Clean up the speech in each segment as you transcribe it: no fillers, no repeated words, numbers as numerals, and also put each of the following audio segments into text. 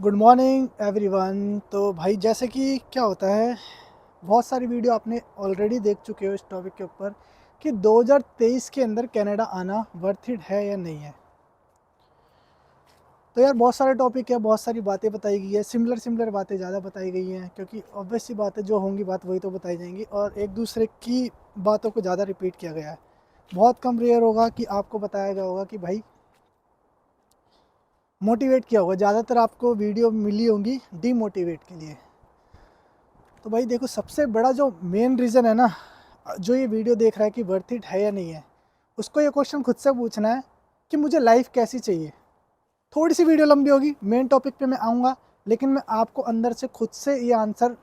Good morning everyone. तो भाई जैसे कि क्या होता है, बहुत सारी वीडियो आपने ऑलरेडी देख चुके हो इस टॉपिक के ऊपर कि 2023 के अंदर कनाडा आना वर्थ इट है या नहीं है। तो यार बहुत सारे टॉपिक है, बहुत सारी बातें बताई गई है, सिमिलर सिमिलर बातें ज़्यादा बताई गई हैं क्योंकि ऑब्वियस सी बातें जो होंगी बात वही तो बताई जाएंगी और एक दूसरे की बातों को ज़्यादा रिपीट किया गया है। बहुत कम रेयर होगा कि आपको बताया गया होगा कि भाई मोटिवेट किया होगा, ज़्यादातर आपको वीडियो मिली होंगी डीमोटिवेट के लिए। तो भाई देखो, सबसे बड़ा जो मेन रीज़न है ना, जो ये वीडियो देख रहा है कि वर्थ इट है या नहीं है, उसको ये क्वेश्चन खुद से पूछना है कि मुझे लाइफ कैसी चाहिए। थोड़ी सी वीडियो लंबी होगी, मेन टॉपिक पे मैं आऊँगा, लेकिन मैं आपको अंदर से खुद से ये आंसर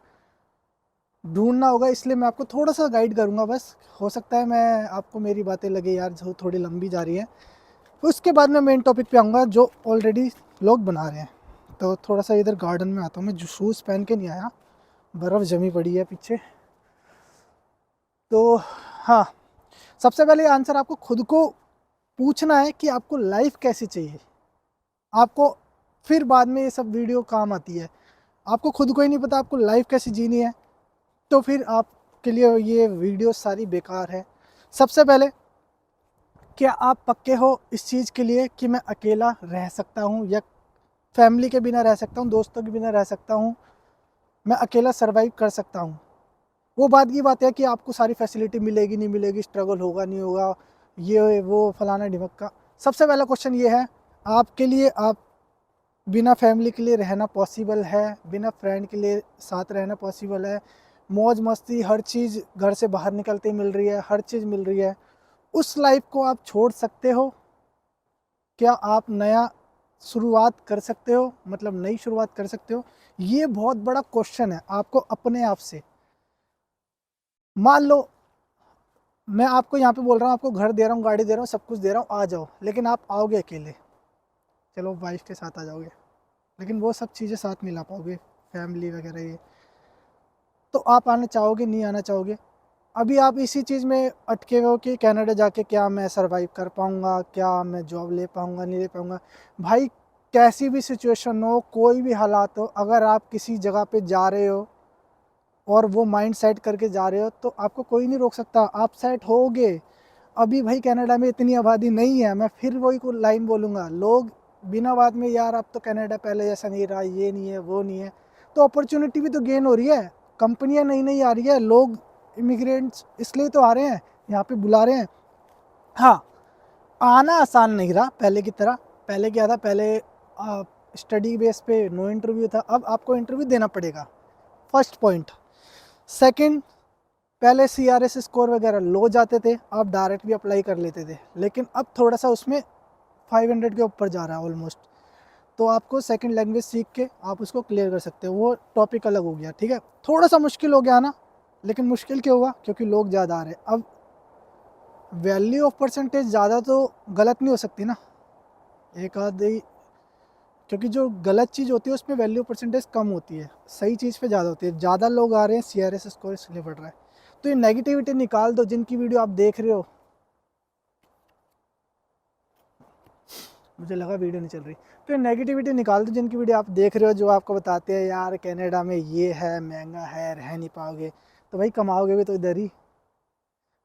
ढूंढना होगा, इसलिए मैं आपको थोड़ा सा गाइड करूँगा बस। हो सकता है मैं आपको मेरी बातें लगे यार जो थोड़ी लंबी जा रही है, उसके बाद मैं मेन टॉपिक पे आऊँगा जो ऑलरेडी लोग बना रहे हैं। तो थोड़ा सा इधर गार्डन में आता हूँ, मैं जो शूज़ पहन के नहीं आया, बर्फ़ जमी पड़ी है पीछे। तो हाँ, सबसे पहले आंसर आपको खुद को पूछना है कि आपको लाइफ कैसी चाहिए। आपको फिर बाद में ये सब वीडियो काम आती है। आपको खुद को ही नहीं पता आपको लाइफ कैसी जीनी है, तो फिर आपके लिए ये वीडियो सारी बेकार है। सबसे पहले, क्या आप पक्के हो इस चीज़ के लिए कि मैं अकेला रह सकता हूँ या फैमिली के बिना रह सकता हूँ, दोस्तों के बिना रह सकता हूँ, मैं अकेला सर्वाइव कर सकता हूँ। वो बात की बात है कि आपको सारी फैसिलिटी मिलेगी नहीं मिलेगी, स्ट्रगल होगा नहीं होगा, ये वो फलाना ढिमक्का। सबसे पहला क्वेश्चन ये है, आपके लिए आप बिना फैमिली के लिए रहना पॉसिबल है, बिना फ्रेंड के लिए साथ रहना पॉसिबल है, मौज मस्ती हर चीज़ घर से बाहर निकलते ही मिल रही है, हर चीज़ मिल रही है, उस लाइफ को आप छोड़ सकते हो? क्या आप नया शुरुआत कर सकते हो, मतलब नई शुरुआत कर सकते हो? ये बहुत बड़ा क्वेश्चन है आपको अपने आप से। मान लो मैं आपको यहाँ पे बोल रहा हूँ, आपको घर दे रहा हूँ, गाड़ी दे रहा हूँ, सब कुछ दे रहा हूँ, आ जाओ, लेकिन आप आओगे अकेले। चलो वाइफ के साथ आ जाओगे, लेकिन वो सब चीज़ें साथ नहीं ला पाओगे, फैमिली वगैरह ये। तो आप आना चाहोगे, नहीं आना चाहोगे? अभी आप इसी चीज़ में अटके हुए हो कि कनाडा जाके क्या मैं सरवाइव कर पाऊँगा, क्या मैं जॉब ले पाऊँगा, नहीं ले पाऊँगा। भाई कैसी भी सिचुएशन हो, कोई भी हालात हो, अगर आप किसी जगह पे जा रहे हो और वो माइंड सेट करके जा रहे हो तो आपको कोई नहीं रोक सकता, आप सेट होगे। अभी भाई कनाडा में इतनी आबादी नहीं है, मैं फिर वही को लाइन बोलूँगा, लोग बिना बात में यार अब तो कनाडा पहले जैसा नहीं रहा, ये नहीं है वो नहीं है। तो अपॉर्चुनिटी भी तो गेन हो रही है, कंपनियां नई नई आ रही है, लोग इमिग्रेंट्स इसलिए तो आ रहे हैं, यहाँ पे बुला रहे हैं। हाँ, आना आसान नहीं रहा पहले की तरह। पहले क्या था, पहले स्टडी बेस पे नो इंटरव्यू था, अब आपको इंटरव्यू देना पड़ेगा, फर्स्ट पॉइंट। सेकंड, पहले CRS स्कोर वगैरह लो जाते थे, आप डायरेक्ट भी अप्लाई कर लेते थे, लेकिन अब थोड़ा सा उसमें 500 के ऊपर जा रहा है ऑलमोस्ट। तो आपको सेकंड लैंग्वेज सीख के आप उसको क्लियर कर सकते हो, वो टॉपिक अलग हो गया, ठीक है। थोड़ा सा मुश्किल हो गया ना, लेकिन मुश्किल क्यों हुआ, क्योंकि लोग ज़्यादा आ रहे हैं। अब वैल्यू ऑफ परसेंटेज ज़्यादा तो गलत नहीं हो सकती ना, एक आधी, क्योंकि जो गलत चीज़ होती है उसमें वैल्यू परसेंटेज कम होती है, सही चीज़ पे ज़्यादा होती है। ज़्यादा लोग आ रहे हैं, CRS स्कोर इसलिए बढ़ रहा है। तो ये नेगेटिविटी निकाल दो, जिनकी वीडियो आप देख रहे हो, मुझे लगा वीडियो नहीं चल रही, तो ये नेगेटिविटी निकाल दो, जिनकी वीडियो आप देख रहे हो जो आपको बताते हैं यार कनाडा में ये है, महंगा है, रह नहीं पाओगे। तो भाई कमाओगे भी तो इधर ही,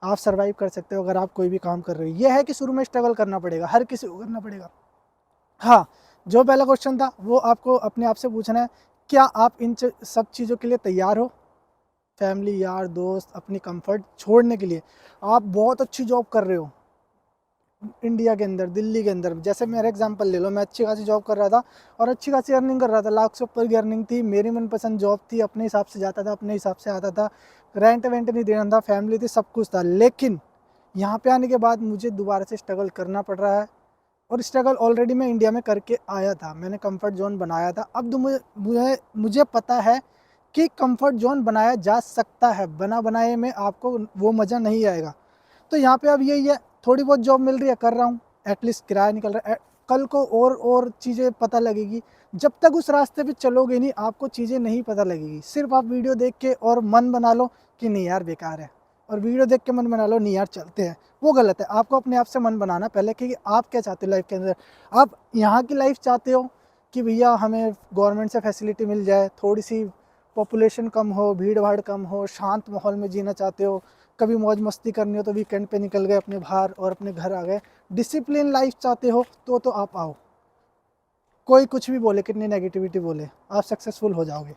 आप सर्वाइव कर सकते हो अगर आप कोई भी काम कर रहे हो। ये है कि शुरू में स्ट्रगल करना पड़ेगा, हर किसी को करना पड़ेगा। हाँ, जो पहला क्वेश्चन था वो आपको अपने आप से पूछना है, क्या आप इन सब चीज़ों के लिए तैयार हो? फैमिली, यार दोस्त, अपनी कंफर्ट छोड़ने के लिए। आप बहुत अच्छी जॉब कर रहे हो इंडिया के अंदर, दिल्ली के अंदर, जैसे मेरा एग्जांपल ले लो, मैं अच्छी खासी जॉब कर रहा था और अच्छी खासी अर्निंग कर रहा था, लाख से ऊपर की अर्निंग थी, मेरी मनपसंद जॉब थी, अपने हिसाब से जाता था, अपने हिसाब से आता था, रेंट वेंट नहीं देना था, फैमिली थी, सब कुछ था। लेकिन यहाँ पे आने के बाद मुझे दोबारा से स्ट्रगल करना पड़ रहा है, और स्ट्रगल ऑलरेडी मैं इंडिया में करके आया था, मैंने कंफर्ट जोन बनाया था। अब तो मुझे मुझे पता है कि कंफर्ट जोन बनाया जा सकता है, बना बनाए में आपको वो मज़ा नहीं आएगा। तो यहाँ पे अब यही है, थोड़ी बहुत जॉब मिल रही है, कर रहा हूँ, एटलीस्ट किराया निकल रहा है। कल को और चीज़ें पता लगेगी। जब तक उस रास्ते पे चलोगे नहीं, आपको चीज़ें नहीं पता लगेगी। सिर्फ आप वीडियो देख के और मन बना लो कि नहीं यार बेकार है, और वीडियो देख के मन बना लो नहीं यार चलते हैं, वो गलत है। आपको अपने आप से मन बनाना पहले कि आप क्या चाहते हो लाइफ के अंदर। आप यहाँ की लाइफ चाहते हो कि भैया हमें गवर्नमेंट से फैसिलिटी मिल जाए, थोड़ी सी पॉपुलेशन कम हो, भीड़ भाड़ कम हो, शांत माहौल में जीना चाहते हो, कभी मौज मस्ती करनी हो तो वीकेंड पे निकल गए अपने बाहर और अपने घर आ गए, डिसिप्लिन लाइफ चाहते हो तो आप आओ। कोई कुछ भी बोले, कितनी नेगेटिविटी बोले, आप सक्सेसफुल हो जाओगे।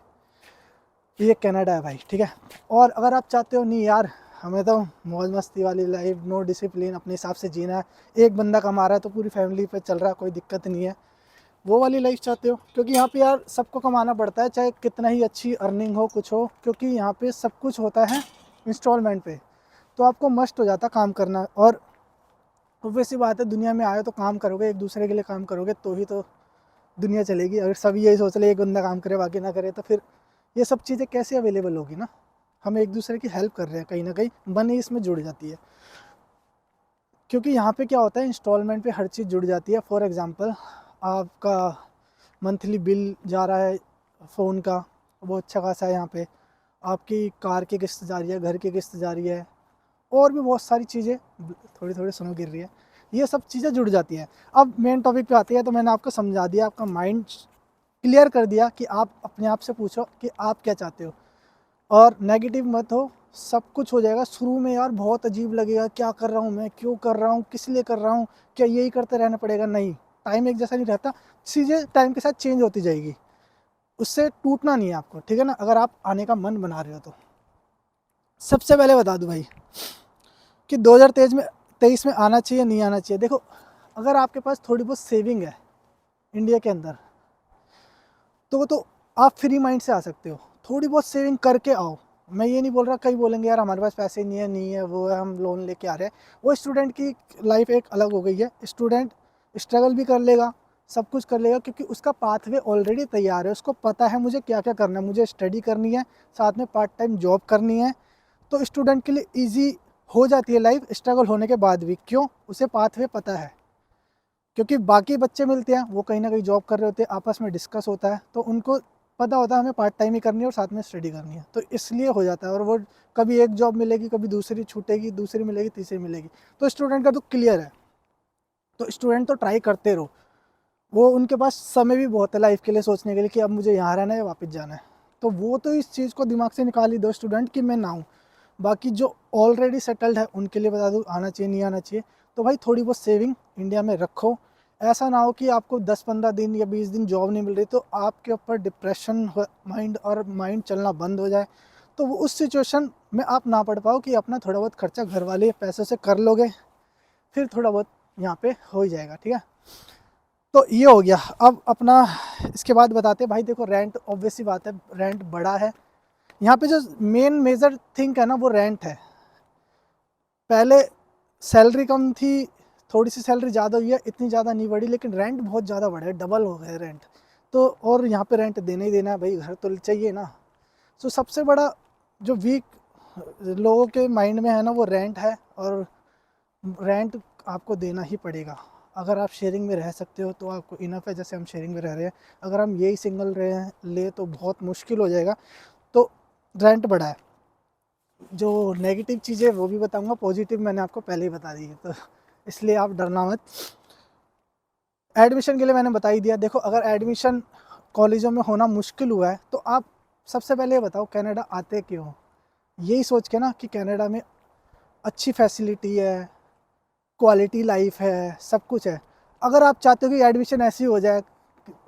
ये कनाडा है भाई, ठीक है। और अगर आप चाहते हो नहीं यार हमें तो मौज मस्ती वाली लाइफ, नो डिसिप्लिन, अपने हिसाब से जीना है, एक बंदा कमा रहा है तो पूरी फैमिली पे चल रहा है, कोई दिक्कत नहीं है, वो वाली लाइफ चाहते हो, क्योंकि यहाँ पे यार सबको कमाना पड़ता है, चाहे कितना ही अच्छी अर्निंग हो कुछ हो, क्योंकि यहाँ पे सब कुछ होता है इंस्टॉलमेंट पे, तो आपको मस्ट हो जाता काम करना। और ऑब्वियस सी बात है, दुनिया में आए तो काम करोगे, एक दूसरे के लिए काम करोगे तो ही तो दुनिया चलेगी। अगर सभी यही सोच ले एक बंदा काम करे बाकी ना करे, तो फिर ये सब चीज़ें कैसे अवेलेबल होगी ना। हम एक दूसरे की हेल्प कर रहे हैं, कहीं ना कहीं मनी इसमें जुड़ जाती है, क्योंकि यहाँ पे क्या होता है इंस्टॉलमेंट पे हर चीज़ जुड़ जाती है। फॉर एग्ज़ाम्पल आपका मंथली बिल जा रहा है फ़ोन का, वो अच्छा खासा है, यहाँ पे आपकी कार की किस्त जा रही है, घर की किस्त जा रही है, और भी बहुत सारी चीज़ें, थोड़ी थोड़ी स्नो गिर रही है, ये सब चीज़ें जुड़ जाती हैं। अब मेन टॉपिक पे आती है, तो मैंने आपको समझा दिया, आपका माइंड क्लियर कर दिया कि आप अपने आप से पूछो कि आप क्या चाहते हो, और नेगेटिव मत हो, सब कुछ हो जाएगा। शुरू में यार बहुत अजीब लगेगा, क्या कर रहा हूँ मैं, क्यों कर रहा हूँ, किस लिए कर रहा हूँ, क्या यही करते रहना पड़ेगा, नहीं, टाइम एक जैसा नहीं रहता, चीज़ें टाइम के साथ चेंज होती जाएगी, उससे टूटना नहीं है आपको, ठीक है ना, अगर आप आने का मन बना रहे हो तो। सबसे पहले बता दूँ भाई कि 2023 में आना चाहिए नहीं आना चाहिए। देखो अगर आपके पास थोड़ी बहुत सेविंग है इंडिया के अंदर, तो आप फ्री माइंड से आ सकते हो, थोड़ी बहुत सेविंग करके आओ। मैं ये नहीं बोल रहा, कई बोलेंगे यार हमारे पास पैसे नहीं है वो है, हम लोन लेके आ रहे हैं, वो स्टूडेंट की लाइफ एक अलग हो गई है। स्टूडेंट स्ट्रगल भी कर लेगा, सब कुछ कर लेगा, क्योंकि उसका पाथवे ऑलरेडी तैयार है, उसको पता है मुझे क्या क्या करना है, मुझे स्टडी करनी है, साथ में पार्ट टाइम जॉब करनी है, तो स्टूडेंट के लिए ईजी हो जाती है लाइफ स्ट्रगल होने के बाद भी। क्यों? उसे पाथवे पता है, क्योंकि बाकी बच्चे मिलते हैं वो कहीं ना कहीं जॉब कर रहे होते हैं, आपस में डिस्कस होता है, तो उनको पता होता है हमें पार्ट टाइम ही करनी है और साथ में स्टडी करनी है, तो इसलिए हो जाता है। और वो कभी एक जॉब मिलेगी, कभी दूसरी छूटेगी, दूसरी मिलेगी, तीसरी मिलेगी, तो स्टूडेंट का तो क्लियर है। तो स्टूडेंट तो ट्राई करते रहो, वो उनके पास समय भी बहुत है लाइफ के लिए सोचने के लिए कि अब मुझे यहाँ रहना है या वापस जाना है, तो वो तो इस चीज़ को दिमाग से निकाल ही दो स्टूडेंट कि मैं ना हूँ। बाकी जो ऑलरेडी सेटल्ड है उनके लिए बता दूँ आना चाहिए नहीं आना चाहिए, तो भाई थोड़ी बहुत सेविंग इंडिया में रखो। ऐसा ना हो कि आपको 10-15 दिन या 20 दिन जॉब नहीं मिल रही तो आपके ऊपर डिप्रेशन माइंड चलना बंद हो जाए, तो वो उस सिचुएशन में आप ना पढ़ पाओ कि अपना थोड़ा बहुत खर्चा घर वाले पैसों से कर लोगे, फिर थोड़ा बहुत यहाँ पे हो ही जाएगा, ठीक है। तो ये हो गया। अब अपना इसके बाद बताते भाई, देखो रेंट, ऑब्वियस सी बात है रेंट बड़ा है यहाँ पे, जो मेन मेजर थिंग है ना वो रेंट है। पहले सैलरी कम थी, थोड़ी सी सैलरी ज़्यादा हुई है, इतनी ज़्यादा नहीं बढ़ी, लेकिन रेंट बहुत ज़्यादा बढ़ा है, डबल हो गया रेंट, तो और यहाँ पे रेंट देना ही देना है भाई, घर तो चाहिए ना। तो सबसे बड़ा जो वीक लोगों के माइंड में है ना वो रेंट है, और रेंट आपको देना ही पड़ेगा। अगर आप शेयरिंग में रह सकते हो तो आपको इनफ है, जैसे हम शेयरिंग में रह रहे हैं, अगर हम यही सिंगल रहे हैं ले तो बहुत मुश्किल हो जाएगा, तो रेंट बढ़ा है। जो नेगेटिव चीज़ें वो भी बताऊंगा, पॉजिटिव मैंने आपको पहले ही बता दी है, तो इसलिए आप डरना मत। एडमिशन के लिए मैंने बता ही दिया। देखो अगर एडमिशन कॉलेजों में होना मुश्किल हुआ है तो आप सबसे पहले ये बताओ कनाडा आते क्यों, यही सोच के ना कि कनाडा में अच्छी फैसिलिटी है, क्वालिटी लाइफ है, सब कुछ है। अगर आप चाहते हो कि एडमिशन ऐसी हो जाए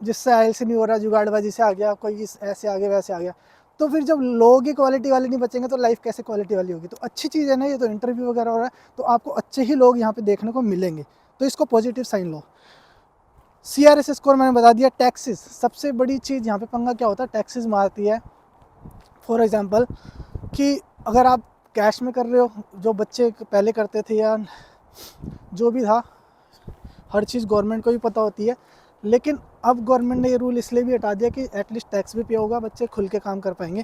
जिससे आइल्स नहीं हो रहा, जुगाड़बाजी से आ गया, कोई ऐसे आ गया वैसे आ गया, तो फिर जब लोग ही क्वालिटी वाले नहीं बचेंगे तो लाइफ कैसे क्वालिटी वाली होगी। तो अच्छी चीज़ है ना, ये तो इंटरव्यू वगैरह हो रहा है तो आपको अच्छे ही लोग यहाँ पे देखने को मिलेंगे, तो इसको पॉजिटिव साइन लो। CRS स्कोर मैंने बता दिया। टैक्सेस सबसे बड़ी चीज़, यहाँ पे पंगा क्या होता है, टैक्सेस मारती है। फॉर एग्जांपल कि अगर आप कैश में कर रहे हो, जो बच्चे पहले करते थे या जो भी था, हर चीज़ गवर्नमेंट को भी पता होती है, लेकिन अब गवर्नमेंट ने ये रूल इसलिए भी हटा दिया कि एटलीस्ट टैक्स भी पे होगा, बच्चे खुल के काम कर पाएंगे।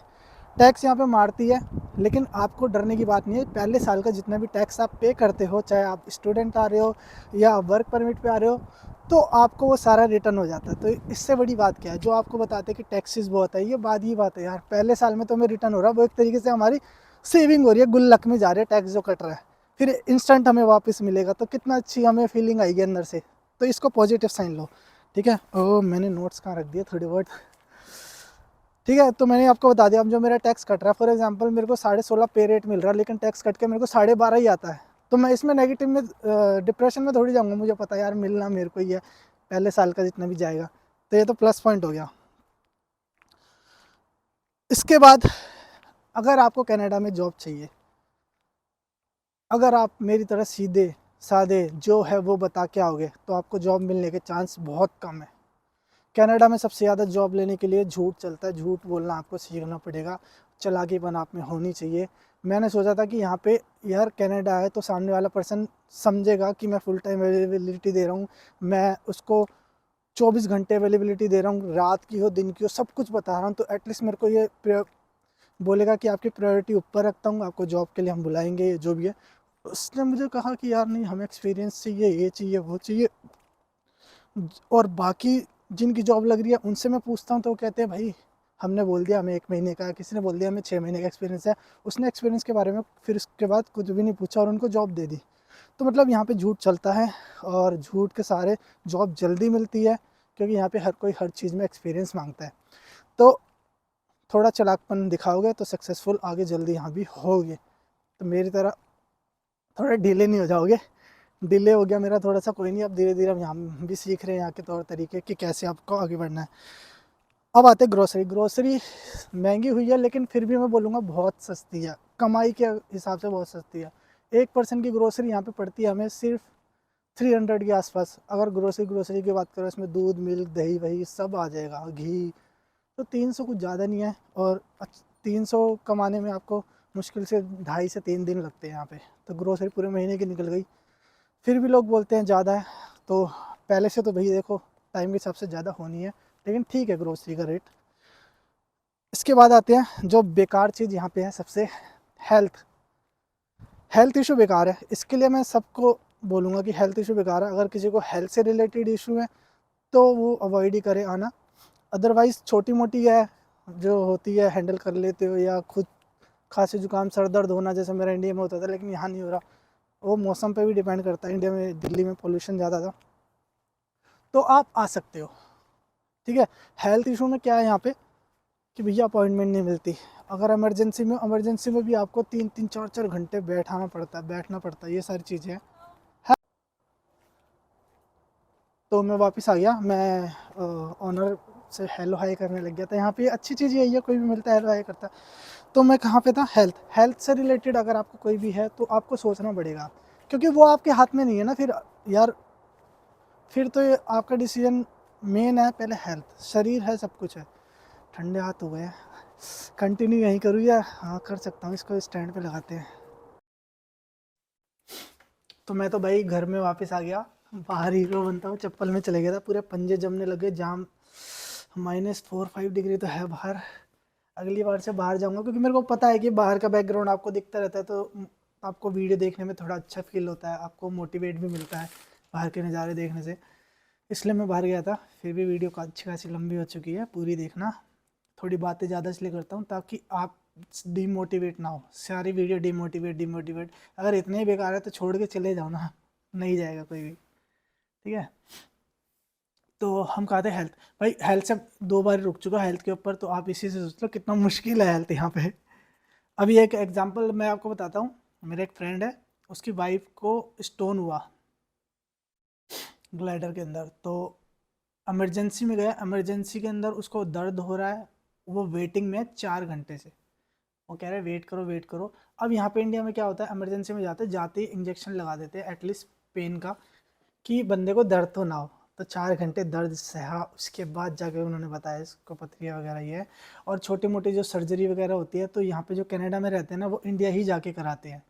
टैक्स यहाँ पे मारती है, लेकिन आपको डरने की बात नहीं है। पहले साल का जितना भी टैक्स आप पे करते हो, चाहे आप स्टूडेंट आ रहे हो या वर्क परमिट पे आ रहे हो, तो आपको वो सारा रिटर्न हो जाता है। तो इससे बड़ी बात क्या है, जो आपको बताते हैं कि टैक्सेस बहुत है, ये बात है यार, पहले साल में तो हमें रिटर्न हो रहा है, वो एक तरीके से हमारी सेविंग हो रही है, गुल्लक में जा रही है टैक्स जो कट रहा है, फिर इंस्टेंट हमें वापस मिलेगा, तो कितना अच्छी हमें फीलिंग आएगी अंदर से। तो इसको पॉजिटिव साइन लो। ठीक है। ओ मैंने नोट्स कहाँ रख दिए, थोड़ी बहुत। ठीक है, तो मैंने आपको बता दिया। अब जो मेरा टैक्स कट रहा है, फॉर एग्जांपल मेरे को 16.5 पे रेट मिल रहा है, लेकिन टैक्स कट के मेरे को 12.5 ही आता है, तो मैं इसमें नेगेटिव में डिप्रेशन में थोड़ी जाऊँगा। मुझे पता है यार मिलना मेरे को ही है पहले साल का जितना भी जाएगा। तो ये तो प्लस पॉइंट हो गया। इसके बाद अगर आपको कनाडा में जॉब चाहिए, अगर आप मेरी तरह सीधे साधे जो है वो बता के आओगे, तो आपको जॉब मिलने के चांस बहुत कम है। कनाडा में सबसे ज़्यादा जॉब लेने के लिए झूठ चलता है, झूठ बोलना आपको सीखना पड़ेगा, चालाकीपन आप में होनी चाहिए। मैंने सोचा था कि यहाँ पे यार कनाडा है तो सामने वाला पर्सन समझेगा कि मैं फुल टाइम अवेलेबिलिटी दे रहा हूँ, मैं उसको 24 घंटे अवेलेबिलिटी दे रहा हूँ, रात की हो दिन की हो सब कुछ बता रहा हूँ, तो एटलीस्ट मेरे को ये बोलेगा कि आपकी प्रायोरिटी ऊपर रखता हूँ, आपको जॉब के लिए हम बुलाएंगे जो भी है। उसने मुझे कहा कि यार नहीं, हमें एक्सपीरियंस चाहिए, ये चाहिए वो चाहिए। और बाकी जिनकी जॉब लग रही है उनसे मैं पूछता हूँ तो वो कहते हैं भाई हमने बोल दिया हमें 1 महीने का, किसी ने बोल दिया हमें 6 महीने का एक्सपीरियंस है। उसने एक्सपीरियंस के बारे में फिर उसके बाद कुछ भी नहीं पूछा और उनको जॉब दे दी। तो मतलब यहाँ पे झूठ चलता है, और झूठ के सहारे जॉब जल्दी मिलती है, क्योंकि यहाँ पे हर कोई हर चीज़ में एक्सपीरियंस मांगता है। तो थोड़ा चालाकपन दिखाओगे तो सक्सेसफुल आगे जल्दी यहाँ भी होगे। तो मेरी तरह थोड़ा डिले नहीं हो जाओगे। डिले हो गया मेरा थोड़ा सा, कोई नहीं, अब धीरे धीरे हम यहाँ भी सीख रहे हैं यहाँ के तौर तरीके कि कैसे आपको आगे बढ़ना है। अब आते ग्रोसरी। ग्रोसरी महंगी हुई है, लेकिन फिर भी मैं बोलूँगा बहुत सस्ती है, कमाई के हिसाब से बहुत सस्ती है। 1 पर्सन की ग्रोसरी यहाँ पे पड़ती है हमें सिर्फ 300 के आसपास। अगर ग्रोसरी ग्रोसरी की बात करो, इसमें दूध मिल्क दही वही सब आ जाएगा, घी, तो 300 कुछ ज़्यादा नहीं है। और 300 कमाने में आपको मुश्किल से 2.5 से 3 दिन लगते हैं यहाँ पे, तो ग्रोसरी पूरे महीने की निकल गई। फिर भी लोग बोलते हैं ज़्यादा है, तो पहले से तो भाई देखो टाइम के हिसाब से ज़्यादा होनी है, लेकिन ठीक है ग्रोसरी का रेट। इसके बाद आते हैं जो बेकार चीज़ यहाँ पे है सबसे, हेल्थ। हेल्थ इशू बेकार है, इसके लिए मैं सबको बोलूँगा कि हेल्थ इशू बेकार है। अगर किसी को हेल्थ से रिलेटेड इशू है तो वो अवॉइड ही करे आना। अदरवाइज़ छोटी मोटी है जो होती है हैंडल कर लेते हो, या खुद खांसी जुकाम सर दर्द होना जैसे मेरा इंडिया में होता था, लेकिन यहाँ नहीं हो रहा। वो मौसम पे भी डिपेंड करता है, इंडिया में दिल्ली में पोल्यूशन ज़्यादा था, तो आप आ सकते हो। ठीक है। हेल्थ इशू में क्या है यहाँ पे कि भैया अपॉइंटमेंट नहीं मिलती। अगर इमरजेंसी में भी आपको 3-3 4-4 घंटे बैठना पड़ता है, ये सारी चीज़ें हैं। तो मैं वापस आ गया, मैं ऑनर से हेलो हाई करने लग गया था। यहाँ पे अच्छी चीज़ यही है, कोई भी मिलता है हेलो हाई करता है। तो मैं कहाँ पे था, हेल्थ। हेल्थ से रिलेटेड अगर आपको कोई भी है तो आपको सोचना पड़ेगा, क्योंकि वो आपके हाथ में नहीं है ना फिर। यार फिर तो ये आपका डिसीजन मेन है, पहले हेल्थ। शरीर है सब कुछ है। ठंडे हाथ हो गए। कंटिन्यू यहीं करूँ या हाँ कर सकता हूँ, इसको स्टैंड पे लगाते हैं। तो मैं तो भाई घर में वापस आ गया, बाहर हीरो बनता हूँ चप्पल में चले गया था, पूरे पंजे जमने लगे, जाम। -4-5 डिग्री तो है बाहर। अगली बार से बाहर जाऊंगा, क्योंकि मेरे को पता है कि बाहर का बैकग्राउंड आपको दिखता रहता है, तो आपको वीडियो देखने में थोड़ा अच्छा फील होता है, आपको मोटिवेट भी मिलता है बाहर के नज़ारे देखने से। इसलिए मैं बाहर गया था। फिर भी वीडियो का अच्छी खासी लंबी हो चुकी है, पूरी देखना। थोड़ी बातें ज़्यादा इसलिए करता हूँ ताकि आप डिमोटिवेट ना हो। सारी वीडियो डिमोटिवेट डिमोटिवेट, अगर इतने ही बेकार है तो छोड़ के चले जाओ ना, नहीं जाएगा कोई भी। ठीक है। तो हम कहते हैं हेल्थ। भाई हेल्थ से 2 बार रुक चुका हेल्थ के ऊपर, तो आप इसी से सोच लो कितना मुश्किल है हेल्थ यहाँ पे। अभी एक एग्जांपल मैं आपको बताता हूँ। मेरा एक फ्रेंड है, उसकी वाइफ को स्टोन हुआ ग्लैडर के अंदर, तो इमरजेंसी में गया। इमरजेंसी के अंदर उसको दर्द हो रहा है, वो वेटिंग में है 4 घंटे से। वो कह रहे हैं वेट करो वेट करो। अब यहाँ पे इंडिया में क्या होता है, इमरजेंसी में जाते ही इंजेक्शन लगा देते हैं एटलीस्ट पेन का, कि बंदे को दर्द तो ना हो। तो 4 घंटे दर्द सहा, उसके बाद जाके उन्होंने बताया इसको पथरियाँ वगैरह ये है। और छोटी मोटी जो सर्जरी वगैरह होती है, तो यहाँ पे जो कनाडा में रहते हैं ना, वो इंडिया ही जाके कराते हैं।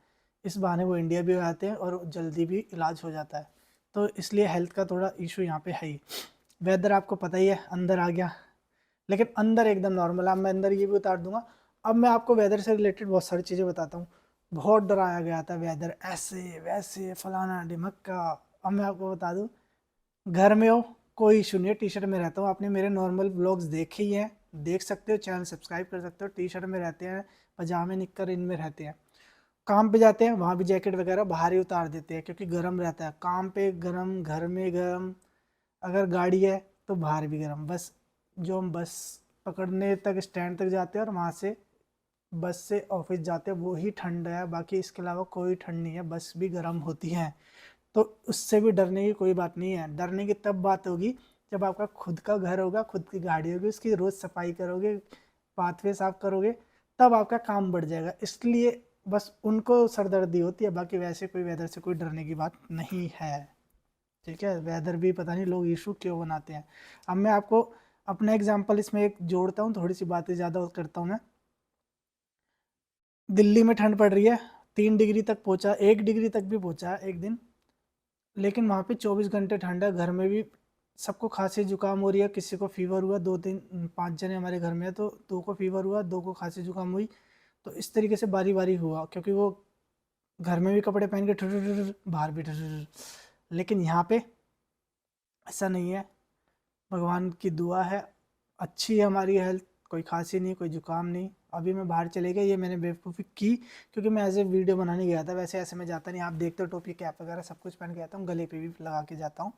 इस बहाने वो इंडिया भी आते हैं और जल्दी भी इलाज हो जाता है। तो इसलिए हेल्थ का थोड़ा इशू यहाँ पे है ही। वेदर आपको पता ही है, अंदर आ गया, लेकिन अंदर एकदम नॉर्मल है। अब मैं अंदर ये भी उतार दूंगा। अब मैं आपको वेदर से रिलेटेड बहुत सारी चीज़ें बताता हूँ। बहुत डराया गया था वेदर ऐसे वैसे फलाना ढिमक्का। अब मैं आपको बता दूँ, घर में हो कोई इशू नहीं है, टी शर्ट में रहता हूँ। आपने मेरे नॉर्मल ब्लॉग्स देखे ही हैं, देख सकते हो, चैनल सब्सक्राइब कर सकते हो। टी शर्ट में रहते हैं, पजामे निक्कर इनमें रहते हैं। काम पे जाते हैं वहाँ भी जैकेट वगैरह बाहर ही उतार देते हैं, क्योंकि गर्म रहता है। काम पे गर्म, घर में गर्म। अगर गाड़ी है तो बाहर भी गर्म। बस जो हम बस पकड़ने तक स्टैंड तक जाते हैं और वहाँ से बस से ऑफिस जाते हैं वो ही ठंड है, बाकी इसके अलावा कोई ठंड नहीं है, बस भी गर्म होती है। तो उससे भी डरने की कोई बात नहीं है। डरने की तब बात होगी जब आपका खुद का घर होगा, खुद की गाड़ी होगी, उसकी रोज़ सफाई करोगे, पाथवे साफ करोगे, तब आपका काम बढ़ जाएगा। इसलिए बस उनको सरदर्दी होती है, बाकी वैसे कोई वेदर से कोई डरने की बात नहीं है। ठीक है, वेदर भी पता नहीं लोग इशू क्यों बनाते हैं। अब मैं आपको अपना एग्जांपल इसमें एक जोड़ता हूँ, थोड़ी सी बातें ज़्यादा करता हूँ मैं। दिल्ली में ठंड पड़ रही है, 3 डिग्री तक पहुँचा, 1 डिग्री तक भी पहुँचा एक दिन, लेकिन वहाँ पे 24 घंटे ठंड है। घर में भी सबको खांसी जुकाम हो रही है, किसी को फीवर हुआ, 2 3 5 जने हमारे घर में है, तो 2 को फीवर हुआ, 2 को खांसी जुकाम हुई। तो इस तरीके से बारी बारी हुआ, क्योंकि वो घर में भी कपड़े पहन के ठुर, बाहर भी ठुर। लेकिन यहाँ पे ऐसा नहीं है, भगवान की दुआ है, अच्छी है हमारी हेल्थ, कोई खांसी नहीं, कोई जुकाम नहीं। अभी मैं बाहर चले गया, ये मैंने बेवकूफ़ी की क्योंकि मैं एज ए वीडियो बनाने गया था, वैसे ऐसे मैं जाता नहीं, आप देखते हो टोपी कैप वगैरह सब कुछ पहन के आता हूँ, गले पे भी लगा के जाता हूँ।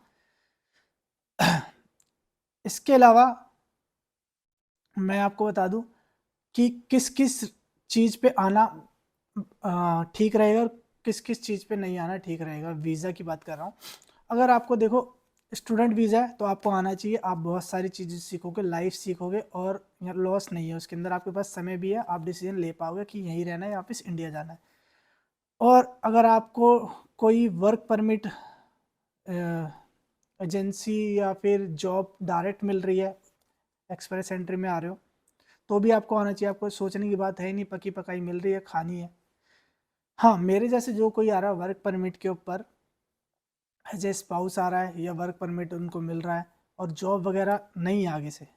इसके अलावा मैं आपको बता दूं कि किस किस चीज़ पे आना ठीक रहेगा और किस किस चीज़ पे नहीं आना ठीक रहेगा। वीज़ा की बात कर रहा हूँ। अगर आपको देखो स्टूडेंट वीज़ा है तो आपको आना चाहिए, आप बहुत सारी चीज़ें सीखोगे, लाइफ सीखोगे, और लॉस नहीं है उसके अंदर, आपके पास समय भी है, आप डिसीजन ले पाओगे कि यहीं रहना है या वापस इंडिया जाना है। और अगर आपको कोई वर्क परमिट एजेंसी या फिर जॉब डायरेक्ट मिल रही है, एक्सप्रेस एंट्री में आ रहे हो, तो भी आपको आना चाहिए। आपको सोचने की बात है नहीं, पकी पकाई मिल रही है, खानी है। हाँ, मेरे जैसे जो कोई आ रहा है वर्क परमिट के ऊपर, एज ए स्पाउस आ रहा है या वर्क परमिट उनको मिल रहा है और जॉब वगैरह नहीं आगे से,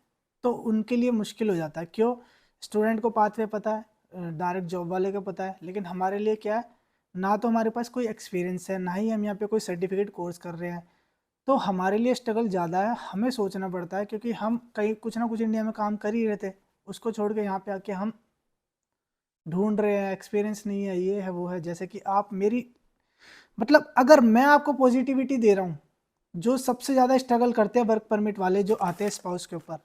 तो उनके लिए मुश्किल हो जाता है। क्यों? स्टूडेंट को पाथवे पता है, डायरेक्ट जॉब वाले को पता है, लेकिन हमारे लिए क्या है, ना तो हमारे पास कोई एक्सपीरियंस है, ना ही हम यहाँ पे कोई सर्टिफिकेट कोर्स कर रहे हैं, तो हमारे लिए स्ट्रगल ज़्यादा है, हमें सोचना पड़ता है, क्योंकि हम कहीं कुछ ना कुछ इंडिया में काम कर ही रहे थे, उसको छोड़ के यहाँ पे आके हम ढूंढ रहे हैं, एक्सपीरियंस नहीं है, ये है वो है। जैसे कि आप मेरी, मतलब अगर मैं आपको पॉजिटिविटी दे रहा हूँ, जो सबसे ज़्यादा स्ट्रगल करते हैं वर्क परमिट वाले जो आते हैं स्पाउस के ऊपर,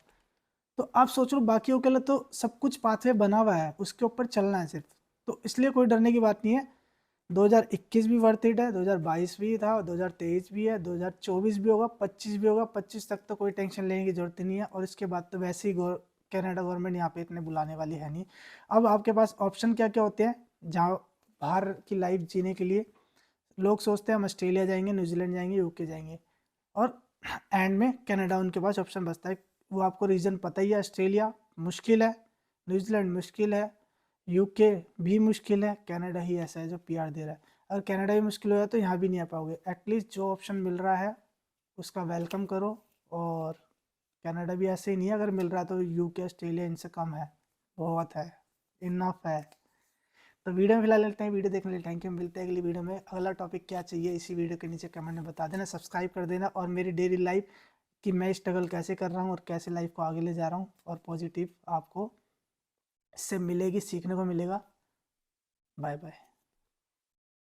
तो आप सोच लो बाकियों के लिए तो सब कुछ पाथवे बना हुआ है, उसके ऊपर चलना है सिर्फ। तो इसलिए कोई डरने की बात नहीं है। 2021 भी वर्थ इट है, 2022 भी था, 2023 भी है, 2024 भी होगा, 25 भी होगा। 25 तक तो कोई टेंशन लेने की जरूरत ही नहीं है, और इसके बाद तो वैसे ही कनाडा गवर्नमेंट यहाँ पे इतने बुलाने वाली है नहीं। अब आपके पास ऑप्शन क्या क्या होते हैं जहाँ बाहर की लाइफ जीने के लिए? लोग सोचते हैं हम ऑस्ट्रेलिया जाएंगे, न्यूजीलैंड जाएंगे, यूके जाएंगे, और एंड में कनाडा उनके पास ऑप्शन बचता है। वो आपको रीज़न पता ही है, ऑस्ट्रेलिया मुश्किल है, न्यूजीलैंड मुश्किल है, यूके भी मुश्किल है, कनाडा ही ऐसा है जो पीआर दे रहा है। अगर कनाडा ही मुश्किल हो जाए तो यहाँ भी नहीं आ पाओगे। एटलीस्ट जो ऑप्शन मिल रहा है उसका वेलकम करो, और कनाडा भी ऐसे ही नहीं है, अगर मिल रहा है तो यूके ऑस्ट्रेलिया इनसे कम है, बहुत है, इनफ है। तो वीडियो में फिलहाल लेते हैं, वीडियो देखने के लिए थैंक यू। मिलते हैं अगली वीडियो में। अगला टॉपिक क्या चाहिए इसी वीडियो के नीचे कमेंट में बता देना, सब्सक्राइब कर देना, और मेरी डेली लाइफ कि मैं स्ट्रगल कैसे कर रहा हूँ और कैसे लाइफ को आगे ले जा रहा हूँ, और पॉजिटिव आपको इससे मिलेगी, सीखने को मिलेगा। Bye bye.